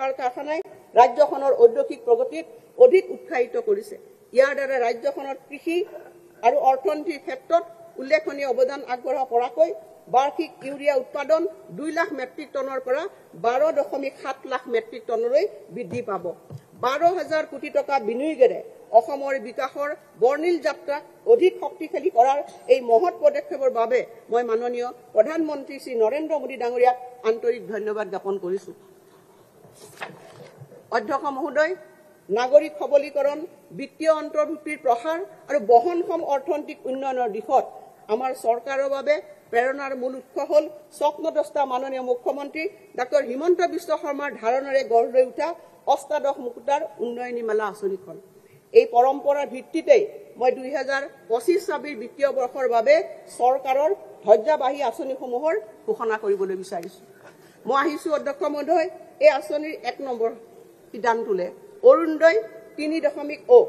সাৰ কাৰখানাই ৰাজ্যখনৰ ঔদ্যোগিক প্ৰগতিত অধিক উৎসাহিত কৰিছে। ইয়াৰ দ্বাৰা ৰাজ্যখনৰ কৃষি আৰু অৰ্থনীতিৰ ক্ষেত্ৰত উল্লেখনীয় অৱদান আগবঢ়াব পৰাকৈ বাৰ্ষিক ইউৰিয়া উৎপাদন 2 লাখ মেট্ৰিক টনৰ পৰা 12.7 লাখ মেট্ৰিক টনলৈ বৃদ্ধি পাব। 12,000 কোটি টকা বিনিয়োগেৰে অসমৰ বিকাশৰ বৰ্ণিল যাত্ৰাক অধিক শক্তিশালী কৰাৰ এই মহৎ পদক্ষেপৰ বাবে মই মাননীয় প্ৰধানমন্ত্ৰী শ্ৰী নৰেন্দ্ৰ মোদী ডাঙৰীয়াক আন্তৰিক ধন্যবাদ জ্ঞাপন কৰিছোঁ। অধ্যক্ষ মহোদয়, নাগৰিক সবলীকৰণ, বিত্তীয় অন্তৰ্ভুক্তিৰ প্ৰসাৰ আৰু বহনক্ষম অৰ্থনৈতিক উন্নয়নৰ দিশত আমাৰ চৰকাৰৰ বাবে প্ৰেৰণাৰ মূল উৎস হ'ল স্বপ্নদ্ৰষ্টা মাননীয় মুখ্যমন্ত্ৰী ডক্টৰ হিমন্ত বিশ্ব শৰ্মাৰ ধাৰণাৰে গঢ় লৈ উঠা অষ্টাদশ মুকুতাৰ উন্নয়নী মেলা আঁচনিখন। এই পৰম্পৰাৰ ভিত্তিতেই মই 2025-26 বিত্তীয় বৰ্ষৰ বাবে চৰকাৰৰ ধৈৰ্যবাহী আঁচনিসমূহৰ ঘোষণা কৰিবলৈ বিচাৰিছোঁ। মই আহিছোঁ অধ্যক্ষ মহোদয়, এই আঁচনিৰ 1 নম্বৰ সিদ্ধান্তলে অৰুণোদয় 3.0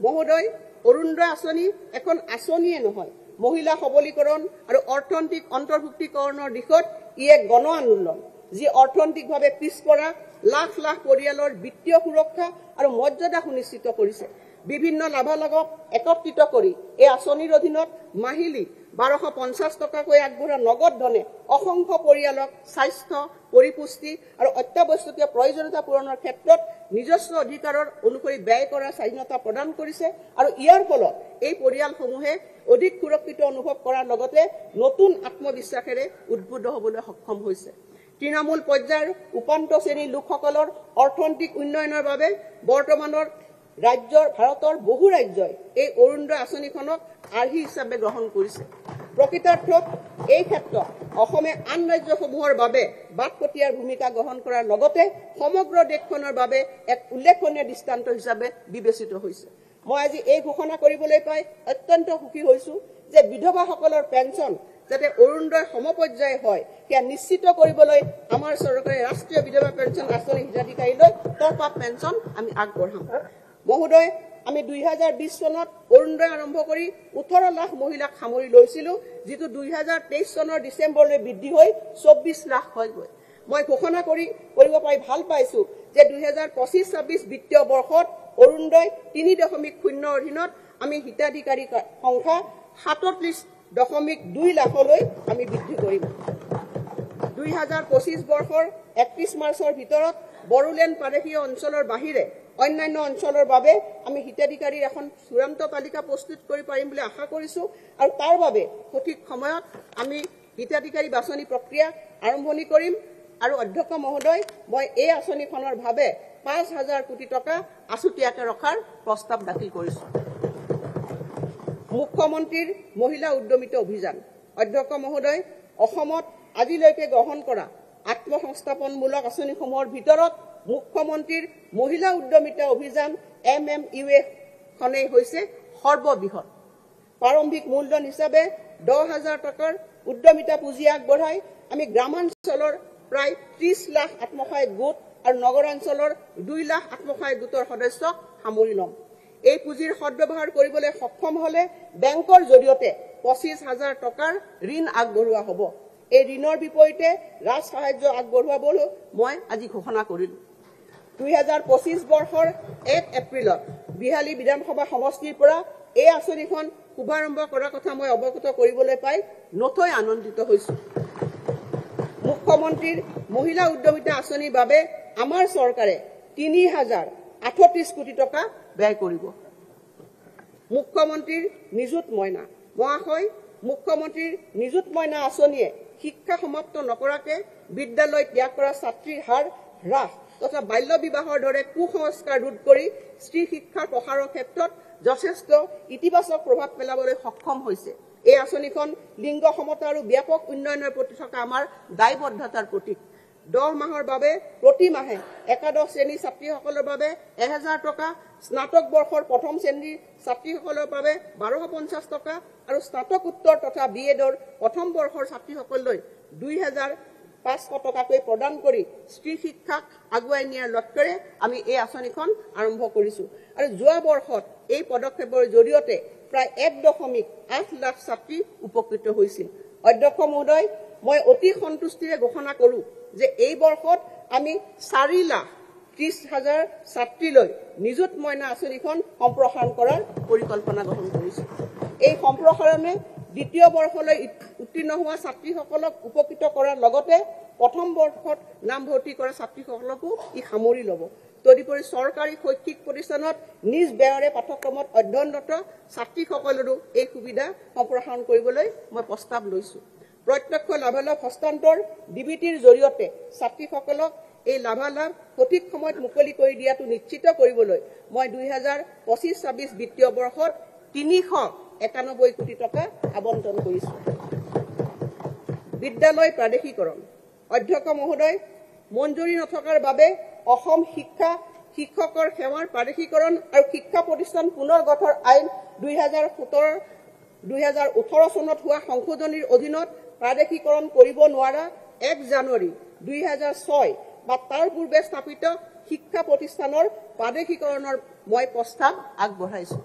মহোদয়, অৰুণোদয় আঁচনি এখন আঁচনিয়ে নহয়, মহিলা সবলীকৰণ আৰু অৰ্থনৈতিক অন্তৰ্ভুক্তিকৰণৰ দিশত ই এক গণ আন্দোলন, যি অৰ্থনৈতিকভাৱে পিছপৰা লাখ লাখ পৰিয়ালৰ বিত্তীয় সুৰক্ষা আৰু মৰ্যাদা সুনিশ্চিত কৰিছে। বিভিন্ন লাভালাভক একত্ৰিত কৰি এই আঁচনিৰ অধীনত মাহিলী 1250 টকাকৈ আগবঢ়োৱা নগদ ধনে অসংখ্য পৰিয়ালক স্বাস্থ্য, পৰিপুষ্টি আৰু অত্যাৱশ্যকীয় প্ৰয়োজনীয়তা পূৰণৰ ক্ষেত্ৰত নিজস্ব অধিকাৰৰ অনুসৰি ব্যয় কৰাৰ স্বাধীনতা প্ৰদান কৰিছে আৰু ইয়াৰ ফলত এই পৰিয়ালসমূহে অধিক সুৰক্ষিত অনুভৱ কৰাৰ লগতে নতুন আত্মবিশ্বাসেৰে উদ্বুদ্ধ হ'বলৈ সক্ষম হৈছে। তৃণমূল পৰ্যায়ৰ উপান্ত শ্ৰেণীৰ লোকসকলৰ অৰ্থনৈতিক উন্নয়নৰ বাবে বৰ্তমানৰ ভাৰতৰ বহু ৰাজ্যই এই অৰুণোদয় আঁচনিখনক আৰ্হি হিচাপে গ্ৰহণ কৰিছে। প্ৰকৃতাৰ্থত এই ক্ষেত্ৰত অসমে আন ৰাজ্যসমূহৰ বাবে বাটপতীয়াৰ ভূমিকা গ্ৰহণ কৰাৰ লগতে সমগ্ৰ দেশখনৰ বাবে এক উল্লেখনীয় দৃষ্টান্ত হিচাপে বিবেচিত হৈছে। মই আজি এই ঘোষণা কৰিবলৈ পাই অত্যন্ত সুখী হৈছোঁ যে বিধৱাসকলৰ পেঞ্চন যাতে অৰুণোদয় সমপৰ্যায় হয় সেয়া নিশ্চিত কৰিবলৈ আমাৰ চৰকাৰে ৰাষ্ট্ৰীয় বিধৱা পেঞ্চন আঁচনি হিতাধিকাৰীলৈ টপ আপ পেঞ্চন আমি আগবঢ়াম। মহোদয়, আমি 2020 চনত অৰুণোদয় আৰম্ভ কৰি 18 লাখ মহিলাক সামৰি লৈছিলোঁ, যিটো 2023 চনৰ ডিচেম্বৰলৈ বৃদ্ধি হৈ 24 লাখ হয়গৈ। মই ঘোষণা কৰিব পাই ভাল পাইছোঁ যে 2025-26 বিত্তীয় বৰ্ষত অৰুণোদয় 3.0 অধীনত আমি হিতাধিকাৰী সংখ্যা 37.2 লাখলৈ আমি বৃদ্ধি কৰিম। 2025 বৰ্ষৰ 31 মাৰ্চৰ ভিতৰত বড়োলেণ্ড প্ৰাদেশিক অঞ্চলৰ বাহিৰে অন্যান্য অঞ্চলৰ বাবে আমি হিতাধিকাৰীৰ এখন চূড়ান্ত তালিকা প্ৰস্তুত কৰি পাৰিম বুলি আশা কৰিছোঁ আৰু তাৰ বাবে সঠিক সময়ত আমি হিতাধিকাৰী বাছনি প্ৰক্ৰিয়া আৰম্ভণি কৰিম। আৰু অধ্যক্ষ মহোদয়, মই এই আঁচনিখনৰ বাবে 5,000 কোটি টকা আছুতীয়াকৈ ৰখাৰ প্ৰস্তাৱ দাখিল কৰিছোঁ। মুখ্যমন্ত্ৰীৰ মহিলা উদ্যমিতা অভিযান। অধ্যক্ষ মহোদয়, অসমত আজিলৈকে গ্ৰহণ কৰা আত্মসংস্থাপনমূলক আঁচনিসমূহৰ ভিতৰত মুখ্যমন্ত্ৰীৰ মহিলা উদ্যমিতা অভিযান MMUA খনেই হৈছে সৰ্ববৃহৎ। প্ৰাৰম্ভিক মূলধন হিচাপে 10,000 টকাৰ উদ্যমিতা পুঁজি আগবঢ়াই আমি গ্ৰামাঞ্চলৰ প্ৰায় 30 লাখ আত্মসহায়ক গোট আৰু নগৰাঞ্চলৰ 2 লাখ আত্মসহায়ক গোটৰ সদস্যক সামৰি ল'ম। এই পুঁজিৰ সদ্ব্যৱহাৰ কৰিবলৈ সক্ষম হ'লে বেংকৰ জৰিয়তে 25,000 টকাৰ ঋণ আগবঢ়োৱা হ'ব। এই ঋণৰ বিপৰীতে ৰাজ সাহায্য আগবঢ়োৱাবলৈ মই আজি ঘোষণা কৰিলোঁ। 2025 বৰ্ষৰ 1 এপ্ৰিলত বিহালী বিধানসভা সমষ্টিৰ পৰা এই আঁচনিখন শুভাৰম্ভ কৰাৰ কথা মই অৱগত কৰিবলৈ পাই নথৈ আনন্দিত হৈছোঁ। মুখ্যমন্ত্ৰীৰ মহিলা উদ্যমিতা আঁচনিৰ বাবে আমাৰ চৰকাৰে 3,038 কোটি টকা ব্যয় কৰিব। মুখ্যমন্ত্ৰীৰ নিযুত মইনা। মহাশয়, মুখ্যমন্ত্ৰীৰ নিযুত মইনা আঁচনিয়ে শিক্ষা সমাপ্ত নকৰাকে বিদ্যালয় ত্যাগ কৰা ছাত্ৰীৰ হাৰ হ্ৰাস তথা বাল্য বিবাহৰ দৰে কুসংস্কাৰ ৰোধ কৰি স্ত্ৰী শিক্ষাৰ প্ৰসাৰৰ ক্ষেত্ৰত যথেষ্ট ইতিবাচক প্ৰভাৱ পেলাবলৈ সক্ষম হৈছে। এই আঁচনিখন লিংগ সমতা আৰু ব্যাপক উন্নয়নৰ প্ৰতি থকা আমাৰ দায়বদ্ধতাৰ প্ৰতীক। 10 মাহৰ বাবে প্ৰতি মাহে একাদশ শ্ৰেণীৰ ছাত্ৰীসকলৰ বাবে 1,000 টকা, স্নাতক বৰ্ষৰ প্ৰথম শ্ৰেণীৰ ছাত্ৰীসকলৰ বাবে 1,250 টকা আৰু স্নাতকোত্তৰ তথা BEdৰ প্ৰথম বৰ্ষৰ ছাত্ৰীসকললৈ 2,500 টকাকৈ প্ৰদান কৰি স্ত্ৰী শিক্ষাক আগুৱাই নিয়াৰ লক্ষ্যৰে আমি এই আঁচনিখন আৰম্ভ কৰিছোঁ। আৰু যোৱা বৰ্ষত এই পদক্ষেপৰ জৰিয়তে প্ৰায় 1.8 লাখ ছাত্ৰী উপকৃত হৈছিল। অধ্যক্ষ মহোদয়, মই অতি সন্তুষ্টিৰে ঘোষণা কৰোঁ যে এই বৰ্ষত আমি 4 লাখ 30,000 ছাত্ৰীলৈ নিযুত মইনা আঁচনিখন সম্প্ৰসাৰণ কৰাৰ পৰিকল্পনা গ্ৰহণ কৰিছে। এই সম্প্ৰসাৰণে দ্বিতীয় বৰ্ষলৈ উত্তীৰ্ণ হোৱা ছাত্ৰীসকলক উপকৃত কৰাৰ লগতে প্ৰথম বৰ্ষত নামভৰ্তি কৰা ছাত্ৰীসকলকো ই সামৰি ল'ব। তদুপৰি চৰকাৰী শৈক্ষিক প্ৰতিষ্ঠানত নিজ ব্যয়েৰে পাঠ্যক্ৰমত অধ্যয়নৰত ছাত্ৰীসকলৰো এই সুবিধা সম্প্ৰসাৰণ কৰিবলৈ মই প্ৰস্তাৱ লৈছোঁ। প্ৰত্যক্ষ লাভালাভ হস্তান্তৰ ডিবিটিৰ জৰিয়তে ছাত্ৰীসকলক এই লাভালাভ সঠিক সময়ত মুকলি কৰি দিয়াটো নিশ্চিত কৰিবলৈ মই 2025-26 বিত্তীয় বৰ্ষত 391 কোটি টকা আবণ্টন কৰিছোঁ। বিদ্যালয় প্ৰাদেশিকৰণ। অধ্যক্ষ মহোদয়, মঞ্জুৰি নথকাৰ বাবে অসম শিক্ষকৰ সেৱাৰ প্ৰাদেশিকৰণ আৰু শিক্ষা প্ৰতিষ্ঠান পুনৰ গঠন আইন 2018 চনত হোৱা সংশোধনীৰ অধীনত প্ৰাদেশিকৰণ কৰিব নোৱাৰা 1 জানুৱাৰী 2006 বা তাৰ পূৰ্বে স্থাপিত শিক্ষা প্ৰতিষ্ঠানৰ প্ৰাদেশিকৰণৰ মই প্ৰস্তাৱ আগবঢ়াইছোঁ।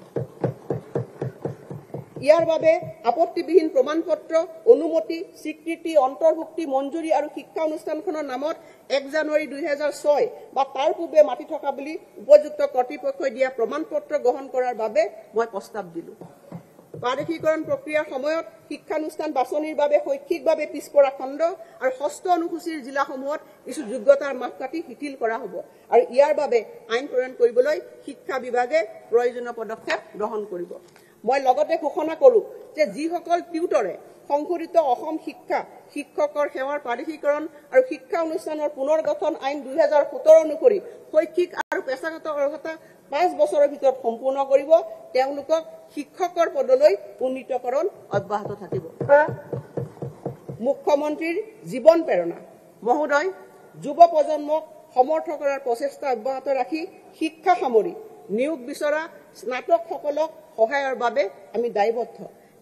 ইয়াৰ বাবে আপত্তিবিহীন প্ৰমাণপত্ৰ, অনুমতি, স্বীকৃতি, অন্তৰ্ভুক্তি, মঞ্জুৰি আৰু শিক্ষা অনুষ্ঠানখনৰ নামত 1 জানুৱাৰী 2006 বা তাৰ পূৰ্বে মাতি থকা বুলি উপযুক্ত কৰ্তৃপক্ষই দিয়া প্ৰমাণপত্ৰ গ্ৰহণ কৰাৰ বাবে মই প্ৰস্তাৱ দিলোঁ। প্ৰাদেশিকৰণ প্ৰক্ৰিয়াৰ সময়ত শিক্ষানুষ্ঠান বাছনিৰ বাবে শৈক্ষিকভাৱে পিছপৰা খণ্ড আৰু ষষ্ঠ অনুসূচীৰ জিলাসমূহত কিছু যোগ্যতাৰ মাপকাঠি শিথিল কৰা হ'ব আৰু ইয়াৰ বাবে আইন প্ৰণয়ন কৰিবলৈ শিক্ষা বিভাগে প্ৰয়োজনীয় পদক্ষেপ গ্ৰহণ কৰিব। মই লগতে ঘোষণা কৰোঁ যে যিসকল টিউটৰে সংশোধিত অসম শিক্ষকৰ সেৱাৰ প্ৰাদেশিকৰণ আৰু শিক্ষা অনুষ্ঠানৰ পুনৰ গঠন আইন 2017 অনুসৰি শৈক্ষিক আৰু পেছাগত অৰ্হতা 5 বছৰৰ ভিতৰত সম্পূৰ্ণ কৰিব, তেওঁলোকক শিক্ষকৰ পদলৈ উন্নীতকৰণ অব্যাহত থাকিব। মুখ্যমন্ত্ৰীৰ জীৱন প্ৰেৰণা। মহোদয়, যুৱ প্ৰজন্মক সমৰ্থ কৰাৰ প্ৰচেষ্টা অব্যাহত ৰাখি শিক্ষা সামৰি নিয়োগ বিচৰা স্নাতকসকলক সহায়ৰ বাবে আমি দায়বদ্ধ।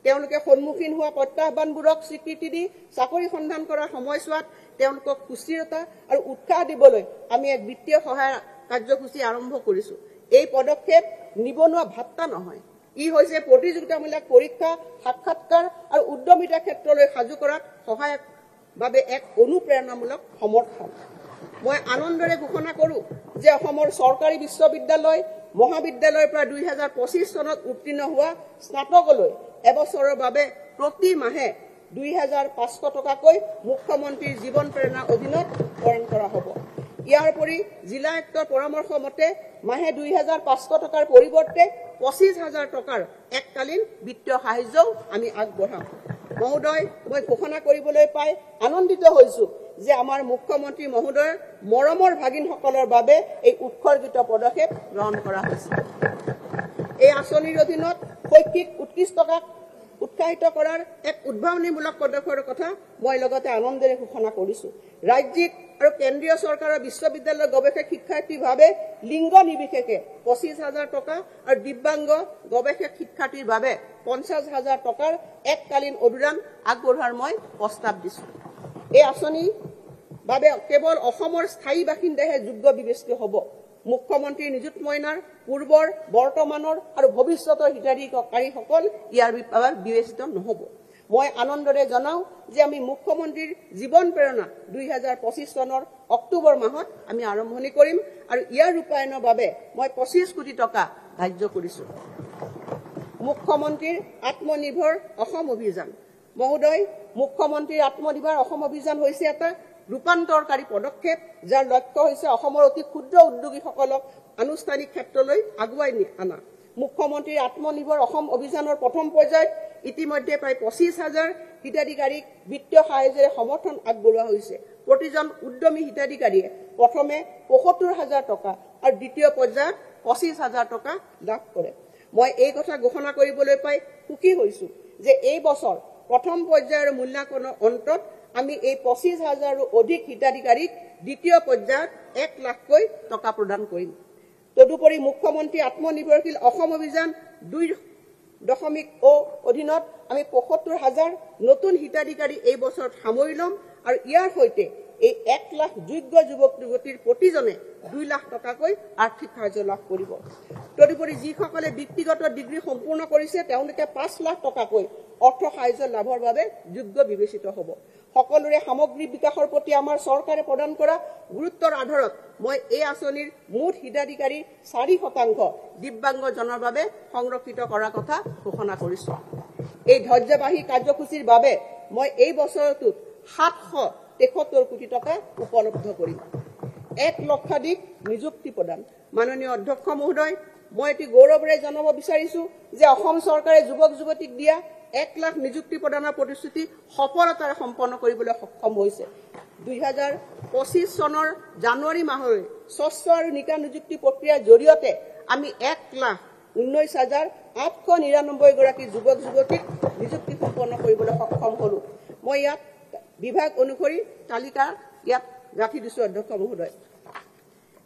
তেওঁলোকে সন্মুখীন হোৱা প্ৰত্যাহ্বানবোৰক স্বীকৃতি দি চাকৰি সন্ধান কৰাৰ সময়ছোৱাত তেওঁলোকক সুস্থিৰতা আৰু উৎসাহ দিবলৈ আমি এক বিত্তীয় সহায় কাৰ্যসূচী আৰম্ভ কৰিছোঁ। এই পদক্ষেপ নিবনুৱা ভাত্তা নহয়, ই হৈছে প্ৰতিযোগিতামূলক পৰীক্ষা, সাক্ষাৎকাৰ আৰু উদ্যমিতা ক্ষেত্ৰলৈ সাজু কৰাত সহায়ক বাবে এক অনুপ্ৰেৰণামূলক সমৰ্থন। মই আনন্দৰে ঘোষণা কৰোঁ যে অসমৰ চৰকাৰী বিশ্ববিদ্যালয় মহাবিদ্যালয়ৰ পৰা 2025 চনত উত্তীৰ্ণ হোৱা স্নাতকলৈ এবছৰৰ বাবে প্ৰতি মাহে 2,500 টকাকৈ মুখ্যমন্ত্ৰীৰ জীৱন প্ৰেৰণাৰ অধীনত প্ৰদান কৰা হ'ব। ইয়াৰ উপৰি জিলা আয়ুক্তৰ পৰামৰ্শ মতে মাহে 2,500 টকাৰ পৰিৱৰ্তে 25,000 টকাৰ এককালীন বিত্তীয় সাহায্যও আমি আগবঢ়াম। মহোদয়, মই ঘোষণা কৰিবলৈ পাই আনন্দিত হৈছোঁ যে আমাৰ মুখ্যমন্ত্ৰী মহোদয়ৰ মৰমৰ ভাগিনসকলৰ বাবে এই উৎসৰ্গিত পদক্ষেপ গ্ৰহণ কৰা হৈছে। এই আঁচনিৰ অধীনত শৈক্ষিক উৎকৃষ্টতাক উৎসাহিত কৰাৰ এক উদ্ভাৱনীমূলক পদক্ষেপৰ কথা মই লগতে আনন্দেৰে ঘোষণা কৰিছোঁ। ৰাজ্যিক আৰু কেন্দ্ৰীয় চৰকাৰৰ বিশ্ববিদ্যালয়ৰ গৱেষক শিক্ষাৰ্থীৰ বাবে লিংগ নিৰ্বিশেষে 25,000 টকা আৰু দিব্যাংগ গৱেষক শিক্ষাৰ্থীৰ বাবে 50,000 টকাৰ এককালীন অনুদান আগবঢ়োৱাৰ মই প্ৰস্তাৱ দিছোঁ। এই আঁচনিৰ বাবে কেৱল অসমৰ স্থায়ী বাসিন্দাহে যোগ্য বিবেচিত হ'ব। মুখ্যমন্ত্ৰীৰ নিযুত মইনাৰ পূৰ্বৰ, বৰ্তমানৰ আৰু ভৱিষ্যতৰ হিতাধিকাৰীসকল ইয়াৰ বাবে বিবেচিত নহ'ব। মই আনন্দৰে জনাওঁ যে আমি মুখ্যমন্ত্ৰীৰ জীৱন প্ৰেৰণা 2025 চনৰ অক্টোবৰ মাহত আমি আৰম্ভণি কৰিম আৰু ইয়াৰ ৰূপায়ণৰ বাবে মই 25 কোটি টকা ধাৰ্য কৰিছোঁ। মুখ্যমন্ত্ৰীৰ আত্মনিৰ্ভৰ অসম অভিযান। মহোদয়, মুখ্যমন্ত্ৰীৰ আত্মনিৰ্ভৰ অসম অভিযান হৈছে এটা ৰূপান্তৰকাৰী পদক্ষেপ, যাৰ লক্ষ্য হৈছে অসমৰ অতি ক্ষুদ্ৰ উদ্যোগীসকলক আনুষ্ঠানিক ক্ষেত্ৰলৈ আগুৱাই অনা। মুখ্যমন্ত্ৰীৰ আত্মনিৰ্ভৰ অসম অভিযানৰ প্ৰথম পৰ্যায়ত ইতিমধ্যে প্ৰায় 25,000 হিতাধিকাৰীক বিত্তীয় সাহায্যৰে সমৰ্থন আগবঢ়োৱা হৈছে। প্ৰতিজন উদ্যমী হিতাধিকাৰীয়ে প্ৰথমে 75,000 টকা আৰু দ্বিতীয় পৰ্যায়ত 25,000 টকা লাভ কৰে। মই এই কথা ঘোষণা কৰিবলৈ পাই সুখী হৈছোঁ যে এই বছৰ প্ৰথম পৰ্যায়ৰ মূল্যাংকনৰ অন্তত আমি এই 25,000ৰো অধিক হিতাধিকাৰীক দ্বিতীয় পৰ্যায়ত 1 লাখকৈ টকা প্ৰদান কৰিম। তদুপৰি মুখ্যমন্ত্ৰী আত্মনিৰ্ভৰশীল অসম অভিযান 2.0 অধীনত আমি 75,000 নতুন হিতাধিকাৰী এই বছৰত সামৰি ল'ম আৰু ইয়াৰ সৈতে এই 1 লাখ যোগ্য যুৱক যুৱতীৰ প্ৰতিজনে 2 লাখ টকাকৈ আৰ্থিক সাহায্য লাভ কৰিব। তদুপৰি যিসকলে ব্যক্তিগত ডিগ্ৰী সম্পূৰ্ণ কৰিছে তেওঁলোকে 5 লাখ টকাকৈ অৰ্থ সাহায্য লাভৰ বাবে যোগ্য বিবেচিত হ'ব। সকলোৰে সামগ্ৰিক বিকাশৰ প্ৰতি আমাৰ চৰকাৰে প্ৰদান কৰা গুৰুত্বৰ আধাৰত মই এই আঁচনিৰ মুঠ হিতাধিকাৰী 4% দিব্যাংগজনৰ বাবে সংৰক্ষিত কৰাৰ কথা ঘোষণা কৰিছো। এই ধৈৰ্যবাহী কাৰ্যসূচীৰ বাবে মই এই বছৰটোত 773 কোটি টকা উপলব্ধ কৰিম। 1 লক্ষাধিক নিযুক্তি প্ৰদান। মাননীয় অধ্যক্ষ মহোদয়, মই এটি গৌৰৱেৰে জনাব বিচাৰিছো যে অসম চৰকাৰে যুৱক যুৱতীক দিয়া 1 লাখ নিযুক্তি প্ৰদানৰ প্ৰতিশ্ৰুতি সফলতাৰে সম্পন্ন কৰিবলৈ সক্ষম হৈছে। 2025 চনৰ জানুৱাৰী মাহলৈ স্বচ্ছ আৰু নিকা নিযুক্তি প্ৰক্ৰিয়াৰ জৰিয়তে আমি 1,19,899 গৰাকী যুৱক যুৱতীক নিযুক্তি সম্পন্ন কৰিবলৈ সক্ষম হলো। মই ইয়াত বিভাগ অনুসৰি তালিকা ইয়াত ৰাখি দিছো অধ্যক্ষ মহোদয়।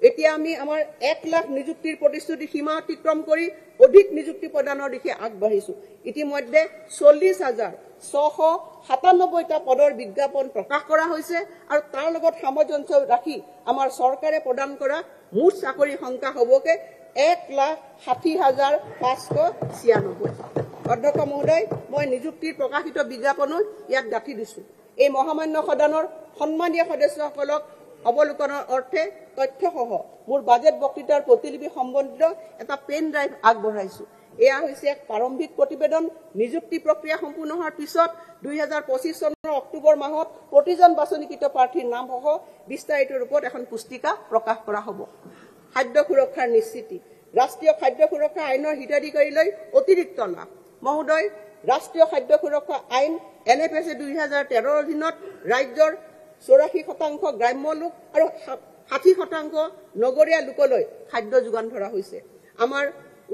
এতিয়া আমি আমাৰ 1 লাখ নিযুক্তিৰ প্ৰতিশ্ৰুতি সীমা অতিক্ৰম কৰি অধিক নিযুক্তি প্ৰদানৰ দিশে আগবাঢ়িছো। ইতিমধ্যে 40,697টা পদৰ বিজ্ঞাপন প্ৰকাশ কৰা হৈছে আৰু তাৰ লগত সামঞ্জস্য ৰাখি আমাৰ চৰকাৰে প্ৰদান কৰা মুঠ চাকৰিৰ সংখ্যা হ'বকে 1,60,596। অধ্যক্ষ মহোদয়, মই নিযুক্তিৰ প্ৰকাশিত বিজ্ঞাপনো ইয়াত গাঁঠি দিছো। এই মহামান্য সদনৰ সন্মানীয় সদস্যসকলক অৱলোকনৰ অৰ্থে তথ্যসহ মোৰ বাজেট বক্তৃতাৰ প্ৰতিলিপি সম্বন্ধিত এটা পেন ড্ৰাইভ আগবঢ়াইছো। এয়া হৈছে এক প্ৰাৰম্ভিক প্ৰতিবেদন। নিযুক্তি প্ৰক্ৰিয়া সম্পূৰ্ণ হোৱাৰ পিছত 2025 চনৰ অক্টোবৰ মাহত প্ৰতিজন বাছনিকৃত প্ৰাৰ্থীৰ নামসহ বিস্তাৰিত ৰূপত এখন পুস্তিকা প্ৰকাশ কৰা হ'ব। খাদ্য সুৰক্ষাৰ নিশ্চিতি। ৰাষ্ট্ৰীয় খাদ্য সুৰক্ষা আইনৰ হিতাধিকাৰীলৈ অতিৰিক্ত লাভ। মহোদয়, ৰাষ্ট্ৰীয় খাদ্য সুৰক্ষা আইন NFSA 2013 অধীনত ৰাজ্যৰ 84% গ্ৰাম্য লোক আৰু 60% নগৰীয়া লোকলৈ খাদ্য যোগান ধৰা হৈছে। আমাৰ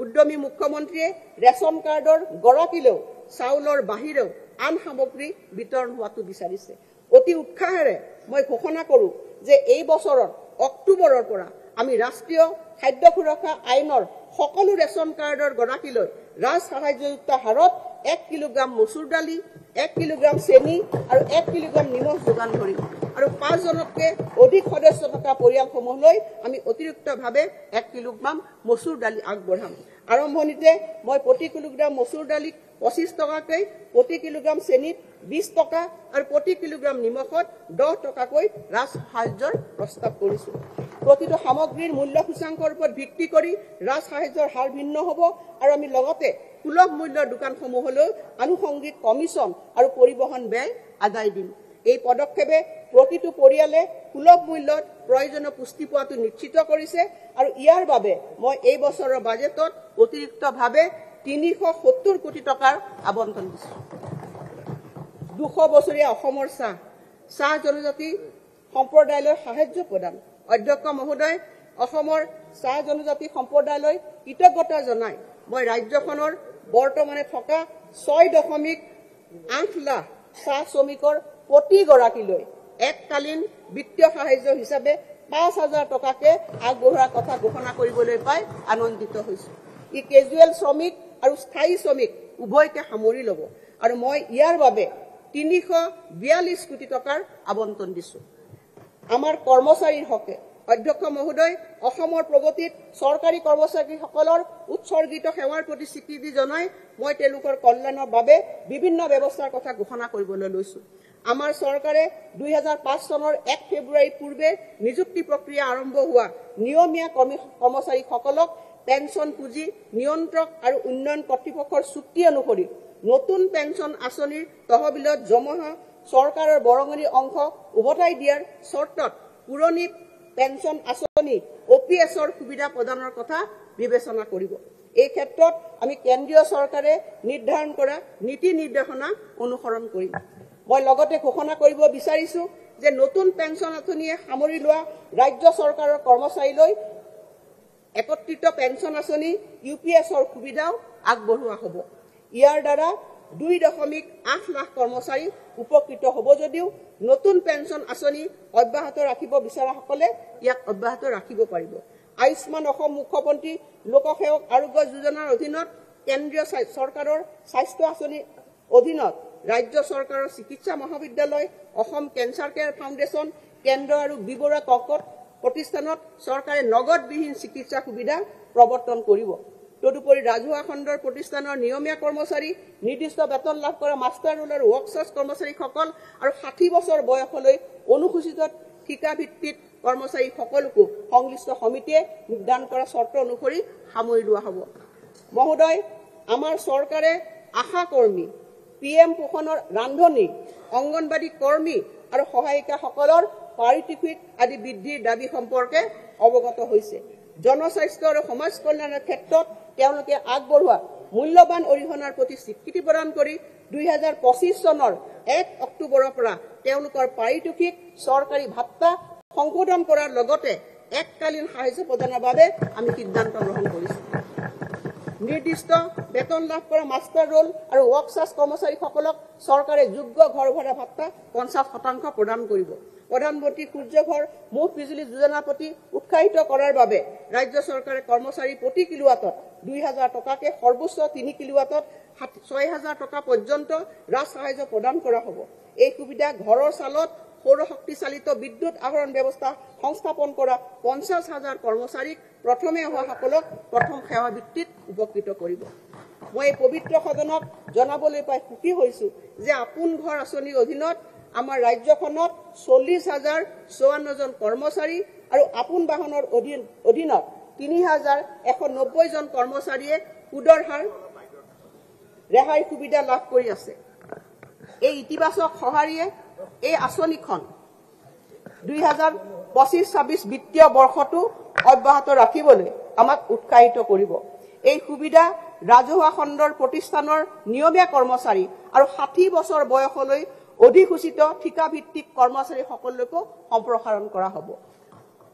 উদ্যমী মুখ্যমন্ত্ৰীয়ে ৰেচন কাৰ্ডৰ গৰাকীলৈও চাউলৰ বাহিৰেও আন সামগ্ৰী বিতৰণ হোৱাটো বিচাৰিছে। অতি উৎসাহেৰে মই ঘোষণা কৰোঁ যে এই বছৰৰ অক্টোবৰৰ পৰা আমি ৰাষ্ট্ৰীয় খাদ্য সুৰক্ষা আইনৰ সকলো ৰেচন কাৰ্ডৰ গৰাকীলৈ ৰাজ সাহায্যযুক্ত হাৰত 1 কিলোগ্ৰাম মচুৰ দালি, 1 কিলোগ্ৰাম চেনি আৰু 1 কিলোগ্ৰাম নিমখ যোগান ধৰিম আৰু 5 জনতকৈ অধিক সদস্য থকা পৰিয়ালসমূহলৈ আমি অতিৰিক্তভাৱে 1 কিলোগ্ৰাম মচুৰ দালি আগবঢ়াম। আৰম্ভণিতে মই প্ৰতি কিলোগ্ৰাম মচুৰ দালিত 25 টকাকৈ, প্ৰতি কিলোগ্ৰাম চেনিত 20 টকা আৰু প্ৰতি কিলোগ্ৰাম নিমখত 10 টকাকৈ ৰাজ সাহায্যৰ প্ৰস্তাৱ কৰিছো। প্ৰতিটো সামগ্ৰীৰ মূল্য সূচাংকৰ ওপৰত ভিত্তি কৰি ৰাজ সাহায্যৰ হাৰ ভিন্ন হ'ব আৰু আমি লগতে সুলভ মূল্যৰ দোকানসমূহলৈ আনুষংগিক কমিছন আৰু পৰিবহণ ব্যয় আদায় দিম। এই পদক্ষেপে প্ৰতিটো পৰিয়ালে সুলভ মূল্যত প্ৰয়োজনীয় পুষ্টি পোৱাটো নিশ্চিত কৰিছে আৰু ইয়াৰ বাবে মই এই বছৰৰ বাজেটত অতিৰিক্তভাৱে 370 কোটি টকাৰ আবণ্টন দিছো। 200 বছৰীয়া অসমৰ চাহ জনজাতি সম্প্ৰদায়লৈ সাহায্য প্ৰদান। অধ্যক্ষ মহোদয়, অসমৰ চাহ জনজাতি সম্প্ৰদায়লৈ কৃতজ্ঞতা জনাই মই ৰাজ্যখনৰ বৰ্তমানে থকা 6.8 লাখ চাহ শ্ৰমিকৰ প্ৰতিগৰাকীলৈ এককালীন বিত্তীয় সাহায্য হিচাপে 5,000 টকাকে আগবঢ়োৱাৰ কথা ঘোষণা কৰিবলৈ পাই আনন্দিত হৈছো। ই কেজুৱেল শ্ৰমিক আৰু স্থায়ী শ্ৰমিক উভয়কে সামৰি ল'ব আৰু মই ইয়াৰ বাবে 342 কোটি টকাৰ আবণ্টন দিছো। আমাৰ কৰ্মচাৰীৰ হকে অধ্যক্ষ মহোদয়, অসমৰ প্ৰগতিত চৰকাৰী কৰ্মচাৰীসকলৰ উৎসৰ্গিত সেৱাৰ প্ৰতি স্বীকৃতি জনাই মই তেওঁলোকৰ কল্যাণৰ বাবে বিভিন্ন ব্যৱস্থাৰ কথা ঘোষণা কৰিবলৈ লৈছো। আমাৰ চৰকাৰে 2005 চনৰ 1 ফেব্ৰুৱাৰীৰ পূৰ্বে নিযুক্তি প্ৰক্ৰিয়া আৰম্ভ হোৱা নিয়মীয়া কৰ্মচাৰীসকলক পেঞ্চন পুঁজি নিয়ন্ত্ৰক আৰু উন্নয়ন কৰ্তৃপক্ষৰ চুক্তি অনুসৰি নতুন পেঞ্চন আঁচনিৰ তহবিলত জমা চৰকাৰৰ বৰঙণি অংশ উভতাই দিয়াৰ চৰ্তত পুৰণি পেঞ্চন আঁচনি OPSৰ সুবিধা প্ৰদানৰ কথা বিবেচনা কৰিব। এই ক্ষেত্ৰত আমি কেন্দ্ৰীয় চৰকাৰে নিৰ্ধাৰণ কৰা নীতি নিৰ্দেশনা অনুসৰণ কৰিম। মই লগতে ঘোষণা কৰিব বিচাৰিছো যে নতুন পেঞ্চন আঁচনিয়ে সামৰি লোৱা ৰাজ্য চৰকাৰৰ কৰ্মচাৰীলৈ একত্ৰিত পেঞ্চন আঁচনি UPSৰ সুবিধাও আগবঢ়োৱা হ'ব। ইয়াৰ দ্বাৰা 2.8 লাখ কৰ্মচাৰী উপকৃত হ'ব যদিও নতুন পেঞ্চন আঁচনি অব্যাহত ৰাখিব বিচৰাসকলে ইয়াক অব্যাহত ৰাখিব পাৰিব। আয়ুষ্মান অসম মুখ্যমন্ত্ৰী লোকসেৱক আৰোগ্য যোজনাৰ অধীনত কেন্দ্ৰীয় চৰকাৰৰ স্বাস্থ্য আঁচনিৰ অধীনত ৰাজ্য চৰকাৰৰ চিকিৎসা মহাবিদ্যালয়, অসম কেঞ্চাৰ কেয়াৰ ফাউণ্ডেশ্যন কেন্দ্ৰ আৰু বিবৰুৱা কৰ্কট প্ৰতিষ্ঠানত চৰকাৰে নগদবিহীন চিকিৎসা সুবিধা প্ৰৱৰ্তন কৰিব। তদুপৰি ৰাজহুৱা খণ্ডৰ প্ৰতিষ্ঠানৰ নিয়মীয়া কৰ্মচাৰী, নিৰ্দিষ্ট বেতন লাভ কৰা মাষ্টাৰ ৰোল আৰু ৱৰ্কছৰ্চ কৰ্মচাৰীসকল আৰু 60 বছৰ বয়সলৈ অনুসূচিত ঠিকাভিত্তিক কৰ্মচাৰীসকলকো সংশ্লিষ্ট সমিতিয়ে নিৰ্ধাৰণ কৰা চৰ্ত অনুসৰি সামৰি লোৱা হ'ব। মহোদয়, আমাৰ চৰকাৰে আশা কৰ্মী, PM পোষণৰ ৰান্ধনী, অংগনবাড়ী কৰ্মী আৰু সহায়িকাসকলৰ পাৰিতোষিক আদি বৃদ্ধিৰ দাবী সম্পৰ্কে অৱগত হৈছে। জনস্বাস্থ্য আৰু সমাজ কল্যাণৰ ক্ষেত্ৰত তেওঁলোকে আগবঢ়োৱা মূল্যৱান অৰিহণাৰ প্ৰতি স্বীকৃতি প্ৰদান কৰি 2025 চনৰ 1 অক্টোবৰৰ পৰা তেওঁলোকৰ পাৰিতোষিক চৰকাৰী ভাত্তা সংশোধন কৰাৰ লগতে এককালীন সাহায্য প্ৰদানৰ বাবে আমি সিদ্ধান্ত গ্ৰহণ কৰিছোঁ। নিৰ্দিষ্ট বেতন লাভ কৰা মাষ্টাৰ ৰোল আৰু ৱৰ্কছৰ্চ কৰ্মচাৰীসকলক চৰকাৰে যোগ্য ঘৰ ভৰা ভাত্তা 50% প্ৰদান কৰিব। প্ৰধানমন্ত্ৰী সূৰ্য ঘৰ মুফ্ত বিজুলী যোজনাৰ প্ৰতি উৎসাহিত কৰাৰ বাবে ৰাজ্য চৰকাৰে কৰ্মচাৰী প্ৰতি কিলোৱাটত 2000 টকাকে সৰ্বোচ্চ 3 কিলোৱাটত 6000 টকা পৰ্যন্ত ৰাজ সাহায্য প্ৰদান কৰা হ'ব। এই সুবিধা ঘৰৰ চালত সৌৰশক্তি চালিত বিদ্যুৎ আহৰণ ব্যৱস্থা সংস্থাপন কৰা 50,000 কৰ্মচাৰীক প্ৰথমে অহাসকলক প্ৰথম সেৱা ভিত্তিত উপকৃত কৰিব। মই এই পবিত্ৰ সদনক জনাবলৈ পাই সুখী হৈছো যে আপোন ঘৰ আঁচনিৰ অধীনত আমাৰ ৰাজ্যখনত 40,054 জন কৰ্মচাৰী আৰু আপোন বাহনৰ অধীনত 3,190 জন কৰ্মচাৰীয়ে সুদৰ হাৰ ৰেহাই সুবিধা লাভ কৰি আছে। এই ইতিবাচক সঁহাৰিয়ে এই আঁচনিখন 2025-26 বিত্তীয় বৰ্ষটো অব্যাহত ৰাখিবলৈ আমাক উৎসাহিত কৰিব। এই সুবিধা ৰাজহুৱা খণ্ডৰ প্ৰতিষ্ঠানৰ নিয়মীয়া কৰ্মচাৰী আৰু 60 বছৰ বয়সলৈ অধিসূচিত ঠিকাভিত্তিক কৰ্মচাৰীসকললৈকো সম্প্ৰসাৰণ কৰা হ'ব।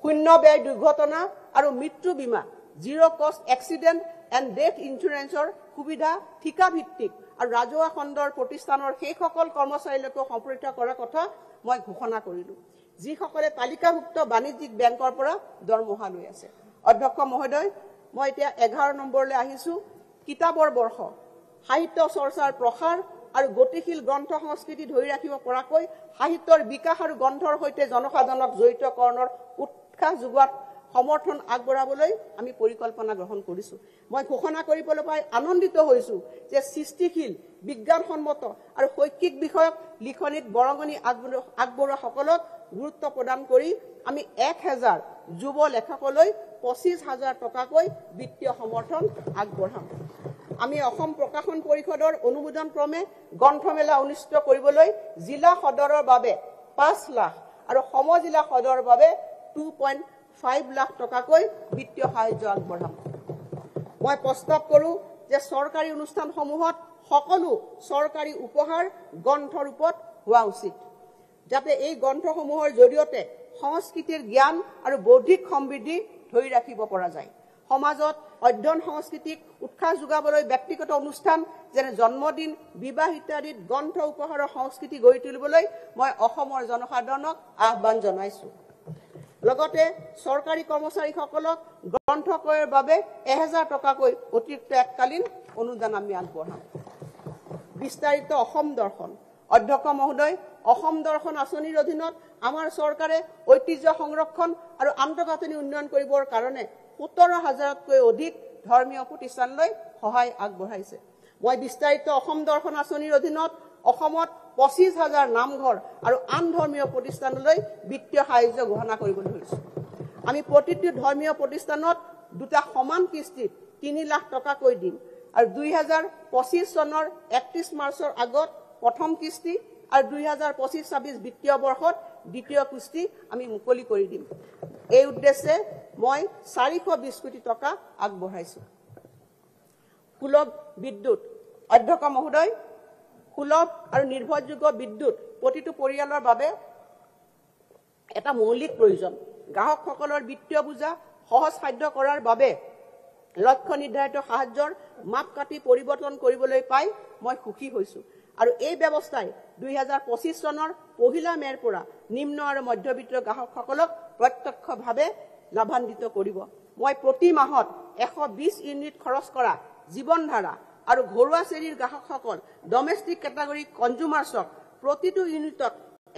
শূন্য ব্যয় দুৰ্ঘটনা আৰু মৃত্যু বীমা জিৰ' কষ্ট এক্সিডেণ্ট এণ্ড ডেথ ইঞ্চুৰেঞ্চৰ সুবিধা ঠিকাভিত্তিক আৰু ৰাজহুৱা খণ্ডৰ প্ৰতিষ্ঠানৰ সেইসকল কৰ্মচাৰীলৈকে সম্প্ৰসাৰিত কৰাৰ কথা মই ঘোষণা কৰিলোঁ, যিসকলে তালিকাভুক্ত বাণিজ্যিক বেংকৰ পৰা দৰমহা লৈ আছে। অধ্যক্ষ মহোদয়, মই এতিয়া 11 নম্বৰলৈ আহিছোঁ। কিতাপৰ বৰ্ষ, সাহিত্য চৰ্চাৰ প্ৰসাৰ আৰু গতিশীল গ্ৰন্থ সংস্কৃতি ধৰি ৰাখিব পৰাকৈ সাহিত্যৰ বিকাশ আৰু গ্ৰন্থৰ সৈতে জনসাধাৰণক জড়িতকৰণৰ উৎসাহ যোগোৱাত সমৰ্থন আগবঢ়াবলৈ আমি পৰিকল্পনা গ্ৰহণ কৰিছোঁ। মই ঘোষণা কৰিবলৈ পাই আনন্দিত হৈছোঁ যে সৃষ্টিশীল, বিজ্ঞানসন্মত আৰু শৈক্ষিক বিষয়ক লিখনিত বৰঙণি আগবঢ়োৱাসকলক গুৰুত্ব প্ৰদান কৰি আমি 1000 যুৱ লেখকলৈ 25,000 টকাকৈ বিত্তীয় সমৰ্থন আগবঢ়াম। আমি অসম প্ৰকাশন পৰিষদৰ অনুমোদন ক্ৰমে গ্ৰন্থমেলা অনুষ্ঠিত কৰিবলৈ জিলা সদৰৰ বাবে 5 লাখ আৰু সমজিলা সদৰৰ বাবে 2.5 লাখ টকাকৈ বিত্তীয় সাহায্য আগবঢ়াম। মই প্ৰস্তাৱ কৰোঁ যে চৰকাৰী অনুষ্ঠানসমূহত সকলো চৰকাৰী উপহাৰ গ্ৰন্থৰ ৰূপত হোৱা উচিত, যাতে এই গ্ৰন্থসমূহৰ জৰিয়তে সংস্কৃতিৰ জ্ঞান আৰু বৌদ্ধিক সমৃদ্ধি ধৰি ৰাখিব পৰা যায়। সমাজত অধ্যয়ন সংস্কৃতিক উৎসাহ যোগাবলৈ ব্যক্তিগত অনুষ্ঠান যেনে জন্মদিন, বিবাহ ইত্যাদিত গ্ৰন্থ উপহাৰৰ সংস্কৃতি গঢ়ি তুলিবলৈ মই অসমৰ জনসাধাৰণক আহ্বান জনাইছোঁ। লগতে চৰকাৰী কৰ্মচাৰীসকলক গ্ৰন্থ ক্ৰয়ৰ বাবে 1000 টকাকৈ অতিৰিক্ত এককালীন অনুদান আমি আগবঢ়াম। বিস্তাৰিত অসম দৰ্শন। অধ্যক্ষ মহোদয়, অসম দৰ্শন আঁচনিৰ অধীনত আমাৰ চৰকাৰে ঐতিহ্য সংৰক্ষণ আৰু আন্তঃগাঁথনি উন্নয়ন কৰিবৰ কাৰণে 17,000তকৈ অধিক ধৰ্মীয় প্ৰতিষ্ঠানলৈ সহায় আগবঢ়াইছে। মই বিস্তাৰিত অসম দৰ্শন আঁচনিৰ অধীনত অসমত 25,000 নামঘৰ আৰু আন ধৰ্মীয় প্ৰতিষ্ঠানলৈ বিত্তীয় সাহায্য ঘোষণা কৰিবলৈ ধৰিছোঁ। আমি প্ৰতিটো ধৰ্মীয় প্ৰতিষ্ঠানত দুটা সমান কিস্তিত 3 লাখ টকাকৈ দিম আৰু 2025 চনৰ 31 মাৰ্চৰ আগত প্ৰথম কিস্তি আৰু 2025-26 বিত্তীয় বৰ্ষত দ্বিতীয় কিস্তি আমি মুকলি কৰি দিম। এই উদ্দেশ্যে মই 420 কোটি টকা আগবঢ়াইছোঁ। সুলভ বিদ্যুৎ। অধ্যক্ষ মহোদয়, সুলভ আৰু নিৰ্ভৰযোগ্য বিদ্যুৎ প্ৰতিটো পৰিয়ালৰ বাবে এটা মৌলিক প্ৰয়োজন। গ্ৰাহকসকলৰ বিত্তীয় বোজা সহজসাধ্য কৰাৰ বাবে লক্ষ্য নিৰ্ধাৰিত সাহায্যৰ মাপকাঠি পৰিৱৰ্তন কৰিবলৈ পাই মই সুখী হৈছোঁ আৰু এই ব্যৱস্থাই 2025 চনৰ 1 মে'ৰ পৰা নিম্ন আৰু মধ্যবিত্ত গ্ৰাহকসকলক প্ৰত্যক্ষভাৱে লাভান্বিত কৰিব। মই প্ৰতি মাহত 120 ইউনিট খৰচ কৰা জীৱনধাৰা আৰু ঘৰুৱা শ্ৰেণীৰ গ্ৰাহকসকল ডমেষ্টিক কেটাগৰী কনজিউমাৰ্ছক প্ৰতিটো ইউনিটত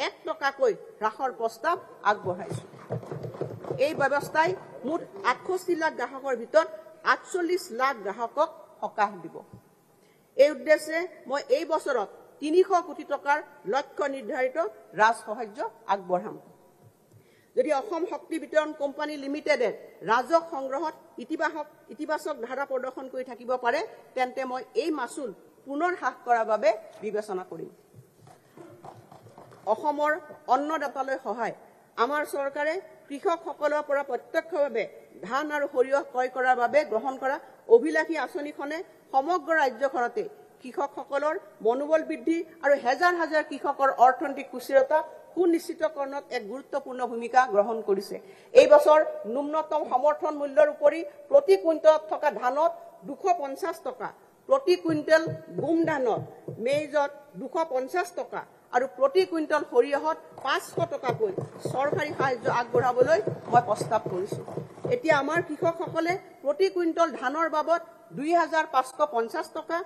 1 টকাকৈ হ্ৰাসৰ প্ৰস্তাৱ আগবঢ়াইছোঁ। এই ব্যৱস্থাই মুঠ 68 লাখ গ্ৰাহকৰ ভিতৰত 48 লাখ গ্ৰাহকক সকাহ দিব। এই উদ্দেশ্যে মই এই বছৰত 300 কোটি টকাৰ লক্ষ্য নিৰ্ধাৰিত ৰাজসাহায্য আগবঢ়াম। যদি অসম শক্তি বিতৰণ কোম্পানী লিমিটেডে ৰাজহ সংগ্ৰহত ইতিবাচক ধাৰা প্ৰদৰ্শন কৰি থাকিব পাৰে, তেন্তে মই এই মাচুল পুনৰ হ্ৰাস কৰাৰ বাবে বিবেচনা কৰিম। অসমৰ অন্নদাতালৈ সহায়। আমাৰ চৰকাৰে কৃষকসকলৰ পৰা প্ৰত্যক্ষভাৱে ধান আৰু সৰিয়হ ক্ৰয় কৰাৰ বাবে গ্ৰহণ কৰা অভিলাষী আঁচনিখনে সমগ্ৰ ৰাজ্যখনতে কৃষকসকলৰ মনোবল বৃদ্ধি আৰু হাজাৰ হাজাৰ কৃষকৰ অৰ্থনৈতিক সুস্থিৰতা সুনিশ্চিতকৰণত এক গুৰুত্বপূৰ্ণ ভূমিকা গ্ৰহণ কৰিছে। এই বছৰ ন্যূনতম সমৰ্থন মূল্যৰ উপৰি প্ৰতি কুইণ্টলত থকা ধানত 250 টকা, প্ৰতি কুইণ্টল গোম ধানত মেইজত 250 টকা আৰু প্ৰতি কুইণ্টল সৰিয়হত 500 টকাকৈ চৰকাৰী সাহায্য আগবঢ়াবলৈ মই প্ৰস্তাৱ কৰিছোঁ। এতিয়া আমাৰ কৃষকসকলে প্ৰতি কুইণ্টল ধানৰ বাবদ 2550 টকা